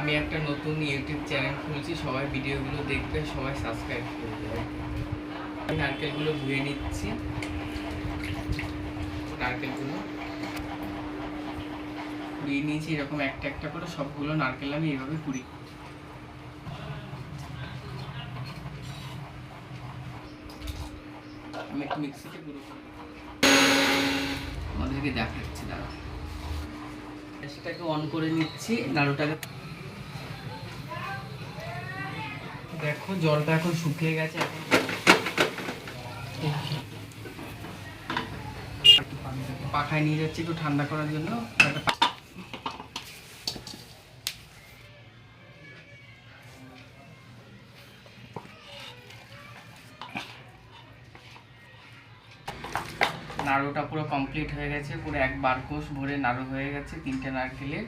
আমি একটা নতুন ইউটিউব চ্যানেল খুলছি, সবাই ভিডিওগুলো দেখবে, সবাই সাবস্ক্রাইব করবে। আমি নারকেলগুলো ধুয়ে নিচ্ছি। নারকেলগুলো কুড়িয়ে নিয়েছি, এরকম একটা একটা করে সবগুলো নারকেল আমি এইভাবে কুড়ি। আমি একটু মিক্সিতে গুঁড়ো করি, আমাদেরকে দেখাচ্ছি। দাঁড়া, গ্যাসটাকে অন করে নিচ্ছি, নাড়ুটাকে। দেখো জলটা এখন শুকিয়ে গেছে। এখন পাখায় নিয়ে যাচ্ছি একটু ঠান্ডা করার জন্য। নাড়ুটা পুরো কমপ্লিট হয়ে গেছে, পুরো এক বারকোষ ভরে নাড়ু হয়ে গেছে। 3টে নারকেলের